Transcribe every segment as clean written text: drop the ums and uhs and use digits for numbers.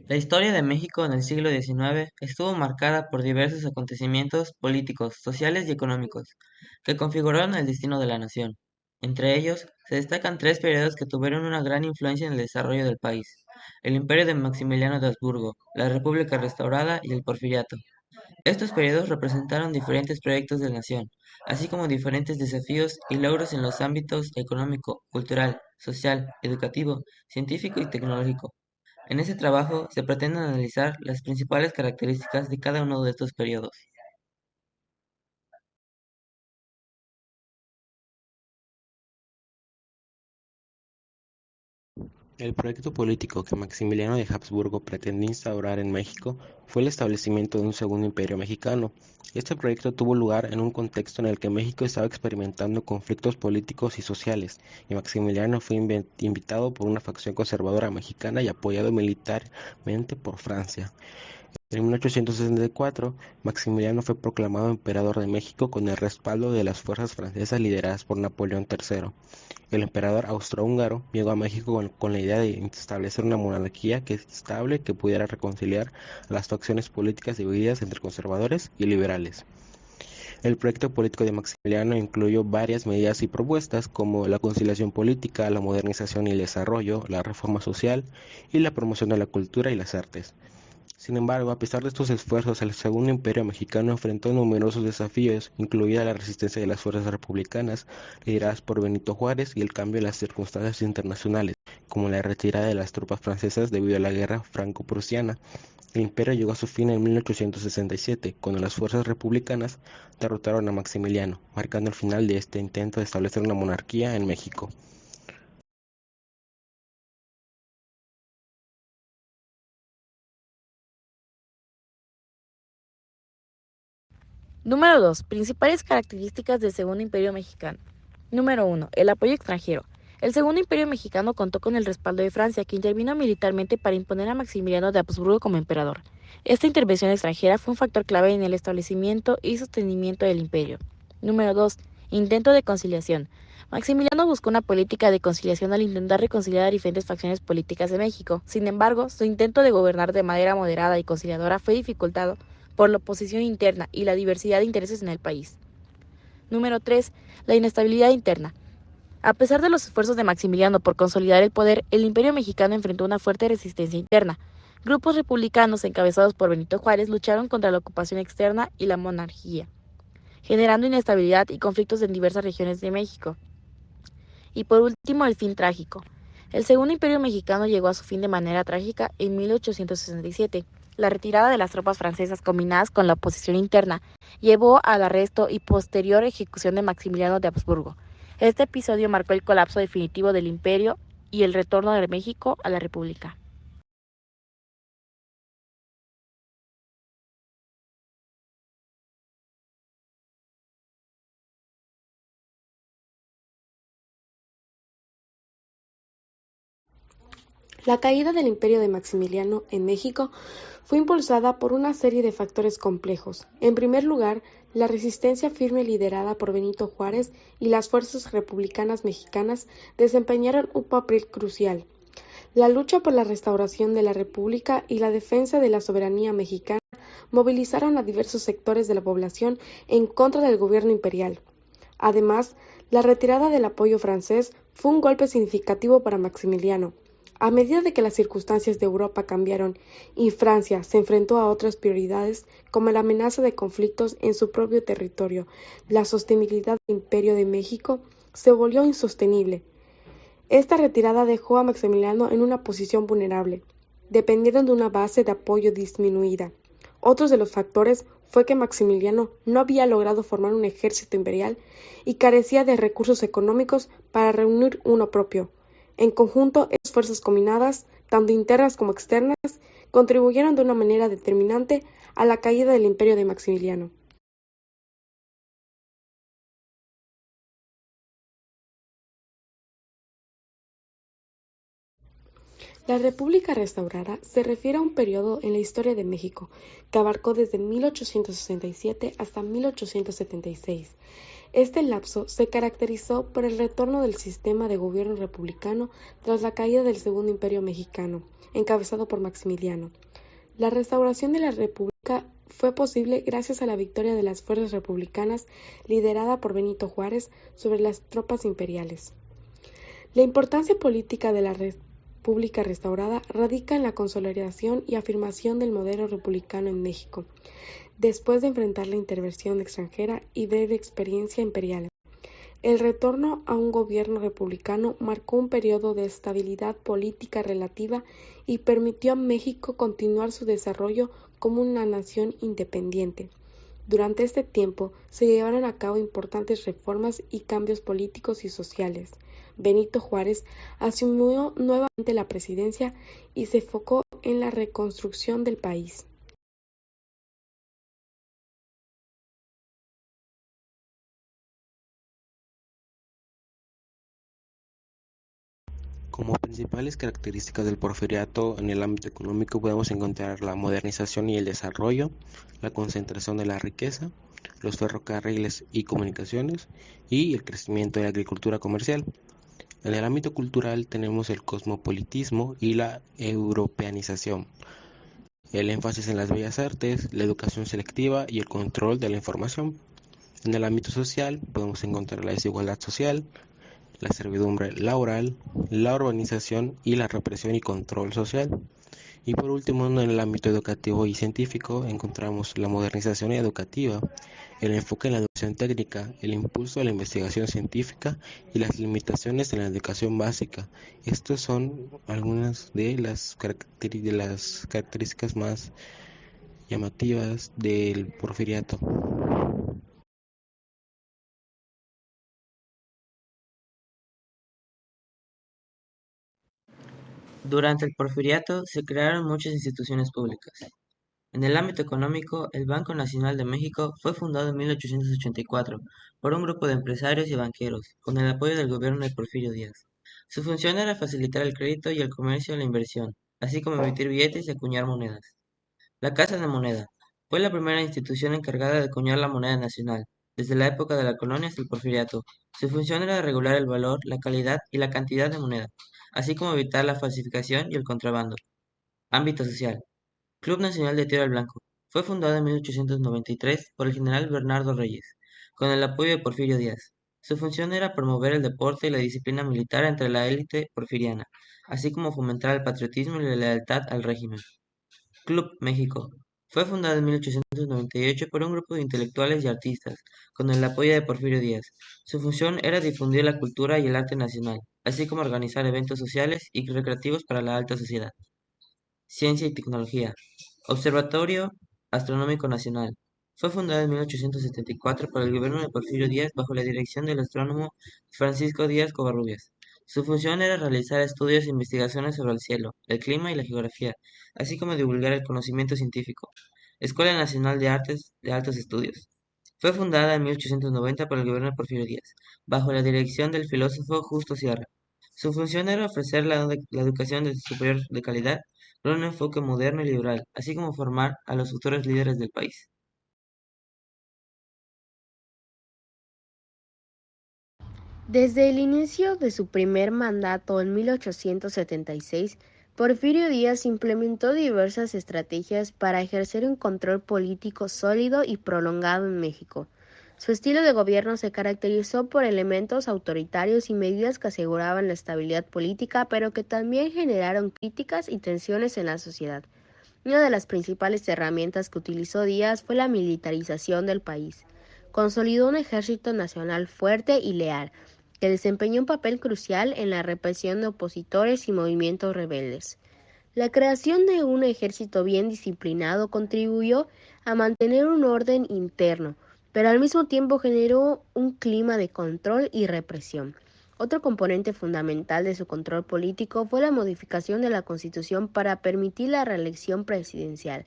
La historia de México en el siglo XIX estuvo marcada por diversos acontecimientos políticos, sociales y económicos que configuraron el destino de la nación. Entre ellos, se destacan tres periodos que tuvieron una gran influencia en el desarrollo del país: el imperio de Maximiliano de Habsburgo, la República Restaurada y el Porfiriato. Estos periodos representaron diferentes proyectos de nación, así como diferentes desafíos y logros en los ámbitos económico, cultural, social, educativo, científico y tecnológico. En ese trabajo se pretende analizar las principales características de cada uno de estos periodos. El proyecto político que Maximiliano de Habsburgo pretendía instaurar en México fue el establecimiento de un segundo imperio mexicano. Este proyecto tuvo lugar en un contexto en el que México estaba experimentando conflictos políticos y sociales, y Maximiliano fue invitado por una facción conservadora mexicana y apoyado militarmente por Francia. En 1864, Maximiliano fue proclamado emperador de México con el respaldo de las fuerzas francesas lideradas por Napoleón III. El emperador austrohúngaro llegó a México con la idea de establecer una monarquía estable que pudiera reconciliar a las facciones políticas divididas entre conservadores y liberales. El proyecto político de Maximiliano incluyó varias medidas y propuestas como la conciliación política, la modernización y el desarrollo, la reforma social y la promoción de la cultura y las artes. Sin embargo, a pesar de estos esfuerzos, el Segundo Imperio Mexicano enfrentó numerosos desafíos, incluida la resistencia de las fuerzas republicanas lideradas por Benito Juárez y el cambio en las circunstancias internacionales, como la retirada de las tropas francesas debido a la guerra franco-prusiana. El imperio llegó a su fin en 1867, cuando las fuerzas republicanas derrotaron a Maximiliano, marcando el final de este intento de establecer una monarquía en México. Número 2. Principales características del Segundo Imperio Mexicano. Número 1. El apoyo extranjero. El Segundo Imperio Mexicano contó con el respaldo de Francia, que intervino militarmente para imponer a Maximiliano de Habsburgo como emperador. Esta intervención extranjera fue un factor clave en el establecimiento y sostenimiento del imperio. Número 2. Intento de conciliación. Maximiliano buscó una política de conciliación al intentar reconciliar a diferentes facciones políticas de México. Sin embargo, su intento de gobernar de manera moderada y conciliadora fue dificultado por la oposición interna y la diversidad de intereses en el país. Número 3. La inestabilidad interna. A pesar de los esfuerzos de Maximiliano por consolidar el poder, el Imperio mexicano enfrentó una fuerte resistencia interna. Grupos republicanos encabezados por Benito Juárez lucharon contra la ocupación externa y la monarquía, generando inestabilidad y conflictos en diversas regiones de México. Y por último, el fin trágico. El Segundo Imperio Mexicano llegó a su fin de manera trágica en 1867. La retirada de las tropas francesas combinadas con la oposición interna llevó al arresto y posterior ejecución de Maximiliano de Habsburgo. Este episodio marcó el colapso definitivo del imperio y el retorno de México a la República. La caída del imperio de Maximiliano en México fue impulsada por una serie de factores complejos. En primer lugar, la resistencia firme liderada por Benito Juárez y las fuerzas republicanas mexicanas desempeñaron un papel crucial. La lucha por la restauración de la República y la defensa de la soberanía mexicana movilizaron a diversos sectores de la población en contra del gobierno imperial. Además, la retirada del apoyo francés fue un golpe significativo para Maximiliano. A medida de que las circunstancias de Europa cambiaron y Francia se enfrentó a otras prioridades, como la amenaza de conflictos en su propio territorio, la sostenibilidad del Imperio de México se volvió insostenible. Esta retirada dejó a Maximiliano en una posición vulnerable, dependiendo de una base de apoyo disminuida. Otro de los factores fue que Maximiliano no había logrado formar un ejército imperial y carecía de recursos económicos para reunir uno propio. En conjunto, estas fuerzas combinadas, tanto internas como externas, contribuyeron de una manera determinante a la caída del imperio de Maximiliano. La República Restaurada se refiere a un periodo en la historia de México que abarcó desde 1867 hasta 1876. Este lapso se caracterizó por el retorno del sistema de gobierno republicano tras la caída del Segundo Imperio Mexicano, encabezado por Maximiliano. La restauración de la República fue posible gracias a la victoria de las fuerzas republicanas liderada por Benito Juárez sobre las tropas imperiales. La importancia política de la República restaurada radica en la consolidación y afirmación del modelo republicano en México, después de enfrentar la intervención extranjera y breve experiencia imperial. El retorno a un gobierno republicano marcó un periodo de estabilidad política relativa y permitió a México continuar su desarrollo como una nación independiente. Durante este tiempo se llevaron a cabo importantes reformas y cambios políticos y sociales. Benito Juárez asumió nuevamente la presidencia y se enfocó en la reconstrucción del país. Como principales características del porfiriato en el ámbito económico podemos encontrar la modernización y el desarrollo, la concentración de la riqueza, los ferrocarriles y comunicaciones y el crecimiento de la agricultura comercial. En el ámbito cultural tenemos el cosmopolitismo y la europeanización, el énfasis en las bellas artes, la educación selectiva y el control de la información. En el ámbito social podemos encontrar la desigualdad social, la servidumbre laboral, la urbanización y la represión y control social. Y por último, en el ámbito educativo y científico encontramos la modernización educativa, el enfoque en la educación técnica, el impulso a la investigación científica y las limitaciones en la educación básica. Estas son algunas de las características más llamativas del porfiriato. Durante el Porfiriato se crearon muchas instituciones públicas. En el ámbito económico, el Banco Nacional de México fue fundado en 1884 por un grupo de empresarios y banqueros, con el apoyo del gobierno de Porfirio Díaz. Su función era facilitar el crédito y el comercio y la inversión, así como emitir billetes y acuñar monedas. La Casa de Moneda fue la primera institución encargada de acuñar la moneda nacional, desde la época de la colonia hasta el Porfiriato. Su función era regular el valor, la calidad y la cantidad de moneda, así como evitar la falsificación y el contrabando. Ámbito social. Club Nacional de Tiro al Blanco. Fue fundado en 1893 por el general Bernardo Reyes, con el apoyo de Porfirio Díaz. Su función era promover el deporte y la disciplina militar entre la élite porfiriana, así como fomentar el patriotismo y la lealtad al régimen. Club México. Fue fundado en 1898 por un grupo de intelectuales y artistas, con el apoyo de Porfirio Díaz. Su función era difundir la cultura y el arte nacional, así como organizar eventos sociales y recreativos para la alta sociedad. Ciencia y Tecnología. Observatorio Astronómico Nacional. Fue fundado en 1874 por el gobierno de Porfirio Díaz bajo la dirección del astrónomo Francisco Díaz Covarrubias. Su función era realizar estudios e investigaciones sobre el cielo, el clima y la geografía, así como divulgar el conocimiento científico. Escuela Nacional de Artes de Altos Estudios. Fue fundada en 1890 por el gobierno de Porfirio Díaz, bajo la dirección del filósofo Justo Sierra. Su función era ofrecer la educación superior de calidad con un enfoque moderno y liberal, así como formar a los futuros líderes del país. Desde el inicio de su primer mandato en 1876, Porfirio Díaz implementó diversas estrategias para ejercer un control político sólido y prolongado en México. Su estilo de gobierno se caracterizó por elementos autoritarios y medidas que aseguraban la estabilidad política, pero que también generaron críticas y tensiones en la sociedad. Una de las principales herramientas que utilizó Díaz fue la militarización del país. Consolidó un ejército nacional fuerte y leal, que desempeñó un papel crucial en la represión de opositores y movimientos rebeldes. La creación de un ejército bien disciplinado contribuyó a mantener un orden interno, pero al mismo tiempo generó un clima de control y represión. Otro componente fundamental de su control político fue la modificación de la Constitución para permitir la reelección presidencial.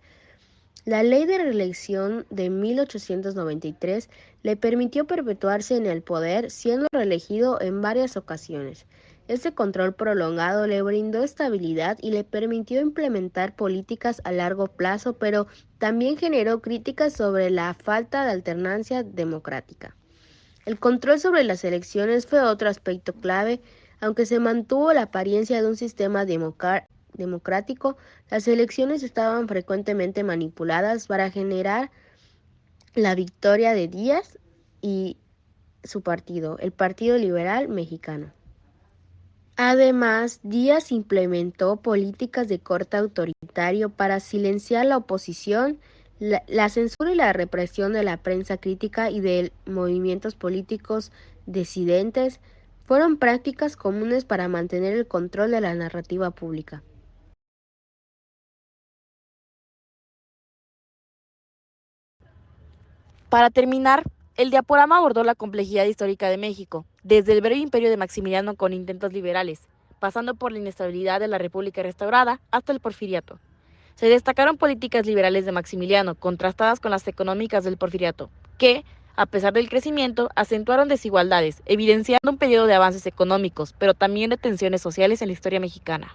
La ley de reelección de 1893 le permitió perpetuarse en el poder, siendo reelegido en varias ocasiones. Este control prolongado le brindó estabilidad y le permitió implementar políticas a largo plazo, pero también generó críticas sobre la falta de alternancia democrática. El control sobre las elecciones fue otro aspecto clave. Aunque se mantuvo la apariencia de un sistema democrático, las elecciones estaban frecuentemente manipuladas para generar la victoria de Díaz y su partido, el Partido Liberal Mexicano. Además, Díaz implementó políticas de corte autoritario para silenciar la oposición, la censura y la represión de la prensa crítica y de movimientos políticos disidentes fueron prácticas comunes para mantener el control de la narrativa pública. Para terminar, el diaporama abordó la complejidad histórica de México, desde el breve imperio de Maximiliano con intentos liberales, pasando por la inestabilidad de la República restaurada hasta el porfiriato. Se destacaron políticas liberales de Maximiliano, contrastadas con las económicas del porfiriato, que, a pesar del crecimiento, acentuaron desigualdades, evidenciando un periodo de avances económicos, pero también de tensiones sociales en la historia mexicana.